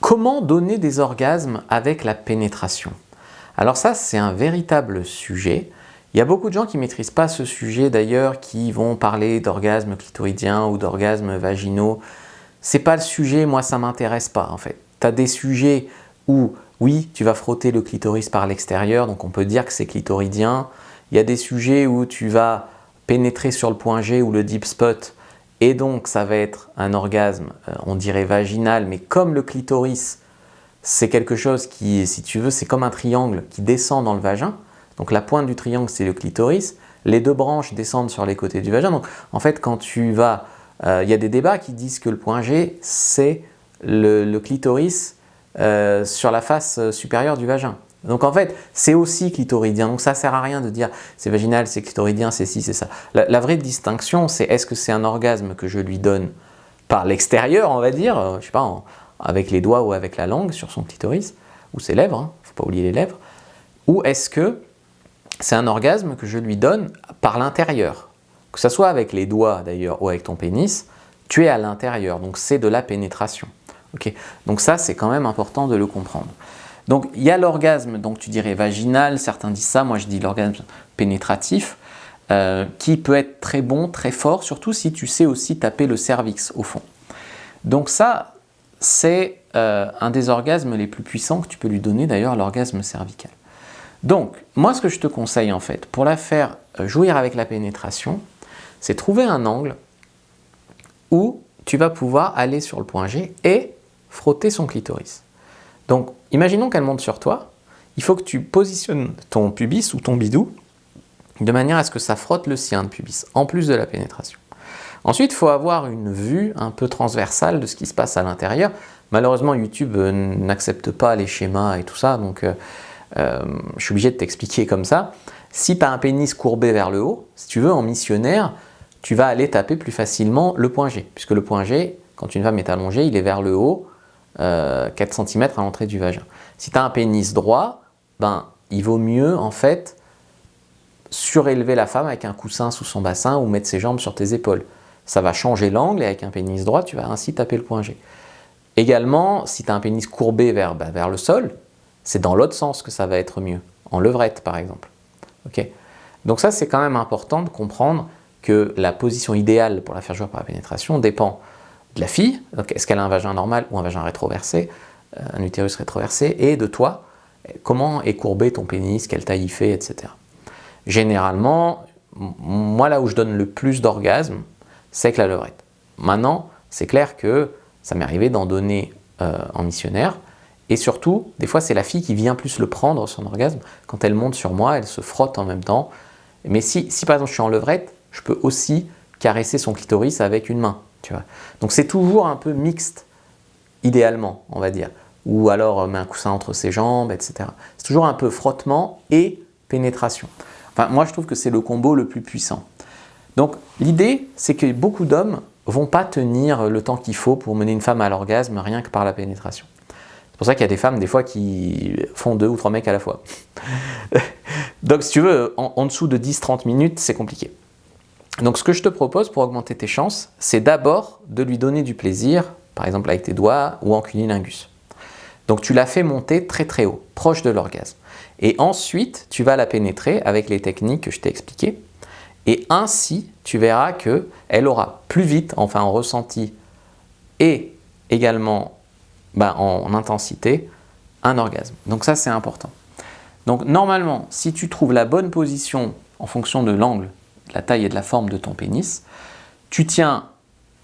comment donner des orgasmes avec la pénétration? Alors ça, c'est un véritable sujet. Il y a beaucoup de gens qui ne maîtrisent pas ce sujet d'ailleurs, qui vont parler d'orgasmes clitoridiens ou d'orgasmes vaginaux. C'est pas le sujet, moi ça m'intéresse pas en fait. Tu as des sujets où, oui, tu vas frotter le clitoris par l'extérieur, donc on peut dire que c'est clitoridien. Il y a des sujets où tu vas pénétrer sur le point G ou le deep spot, et donc ça va être un orgasme, on dirait vaginal, mais comme le clitoris, c'est quelque chose qui, si tu veux, c'est comme un triangle qui descend dans le vagin. Donc la pointe du triangle, c'est le clitoris. Les deux branches descendent sur les côtés du vagin. Donc en fait, quand tu vas... il y a des débats qui disent que le point G, c'est le clitoris sur la face supérieure du vagin. Donc en fait, c'est aussi clitoridien. Donc ça ne sert à rien de dire c'est vaginal, c'est clitoridien, c'est ci, c'est ça. La vraie distinction, c'est est-ce que c'est un orgasme que je lui donne par l'extérieur, on va dire, je ne sais pas, avec les doigts ou avec la langue sur son clitoris, ou ses lèvres, il ne faut pas oublier les lèvres, ou est-ce que c'est un orgasme que je lui donne par l'intérieur? Que ce soit avec les doigts d'ailleurs ou avec ton pénis, tu es à l'intérieur, donc c'est de la pénétration. Okay, donc ça, c'est quand même important de le comprendre. Donc il y a l'orgasme, donc tu dirais vaginal, certains disent ça, moi je dis l'orgasme pénétratif, qui peut être très bon, très fort, surtout si tu sais aussi taper le cervix au fond. Donc ça, c'est un des orgasmes les plus puissants que tu peux lui donner, d'ailleurs l'orgasme cervical. Donc, moi ce que je te conseille en fait, pour la faire jouir avec la pénétration, c'est trouver un angle où tu vas pouvoir aller sur le point G et frotter son clitoris. Donc, imaginons qu'elle monte sur toi, il faut que tu positionnes ton pubis ou ton bidou de manière à ce que ça frotte le sien de pubis, en plus de la pénétration. Ensuite, il faut avoir une vue un peu transversale de ce qui se passe à l'intérieur. Malheureusement, YouTube n'accepte pas les schémas et tout ça, donc je suis obligé de t'expliquer comme ça. Si tu as un pénis courbé vers le haut, si tu veux, en missionnaire, tu vas aller taper plus facilement le point G, puisque le point G, quand une femme est allongée, il est vers le haut, 4 cm à l'entrée du vagin. Si tu as un pénis droit, ben, il vaut mieux en fait surélever la femme avec un coussin sous son bassin ou mettre ses jambes sur tes épaules. Ça va changer l'angle et avec un pénis droit, tu vas ainsi taper le point G. Également, si tu as un pénis courbé vers le sol, c'est dans l'autre sens que ça va être mieux, en levrette par exemple. Okay. Donc ça, c'est quand même important de comprendre que la position idéale pour la faire jouer par la pénétration dépend de la fille, donc est-ce qu'elle a un vagin normal ou un vagin rétroversé, un utérus rétroversé, et de toi, comment est courbé ton pénis, quelle taille il fait, etc. Généralement, moi là où je donne le plus d'orgasmes, c'est avec la levrette. Maintenant, c'est clair que ça m'est arrivé d'en donner en missionnaire, et surtout, des fois c'est la fille qui vient plus le prendre, son orgasme, quand elle monte sur moi, elle se frotte en même temps. Mais si par exemple je suis en levrette, je peux aussi caresser son clitoris avec une main. Tu vois. Donc c'est toujours un peu mixte, idéalement, on va dire. Ou alors met un coussin entre ses jambes, etc. C'est toujours un peu frottement et pénétration. Enfin, moi je trouve que c'est le combo le plus puissant. Donc l'idée, c'est que beaucoup d'hommes ne vont pas tenir le temps qu'il faut pour mener une femme à l'orgasme rien que par la pénétration. C'est pour ça qu'il y a des femmes, des fois, qui font 2 ou 3 mecs à la fois. Donc si tu veux, en dessous de 10-30 minutes, c'est compliqué. Donc ce que je te propose pour augmenter tes chances, c'est d'abord de lui donner du plaisir, par exemple avec tes doigts ou en cunilingus. Donc tu la fais monter très très haut, proche de l'orgasme. Et ensuite, tu vas la pénétrer avec les techniques que je t'ai expliquées. Et ainsi, tu verras qu'elle aura plus vite, enfin en ressenti et également en intensité, un orgasme. Donc ça, c'est important. Donc normalement, si tu trouves la bonne position en fonction de l'angle, de la taille et de la forme de ton pénis, tu tiens à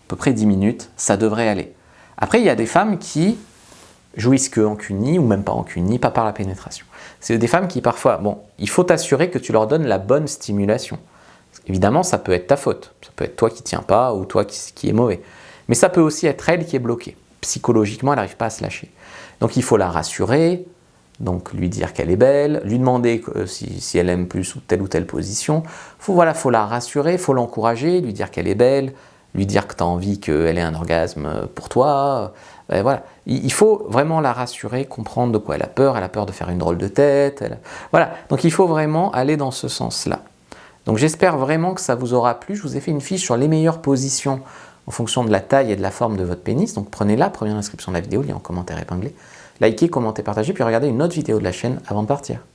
peu près 10 minutes, ça devrait aller. Après, il y a des femmes qui jouissent que en cuni, ou même pas en cuni, pas par la pénétration. C'est des femmes qui parfois, il faut t'assurer que tu leur donnes la bonne stimulation. Évidemment, ça peut être ta faute. Ça peut être toi qui tiens pas ou toi qui est mauvais. Mais ça peut aussi être elle qui est bloquée. Psychologiquement, elle n'arrive pas à se lâcher. Donc il faut la rassurer, donc lui dire qu'elle est belle, lui demander si elle aime plus ou telle position. Faut la rassurer, il faut l'encourager, lui dire qu'elle est belle, lui dire que tu as envie qu'elle ait un orgasme pour toi. Voilà. Il faut vraiment la rassurer, comprendre de quoi elle a peur de faire une drôle de tête. Voilà. Donc il faut vraiment aller dans ce sens-là. Donc j'espère vraiment que ça vous aura plu. Je vous ai fait une fiche sur les meilleures positions en fonction de la taille et de la forme de votre pénis. Donc prenez la première description de la vidéo, lien en commentaire épinglé. Likez, commentez, partagez, puis regardez une autre vidéo de la chaîne avant de partir.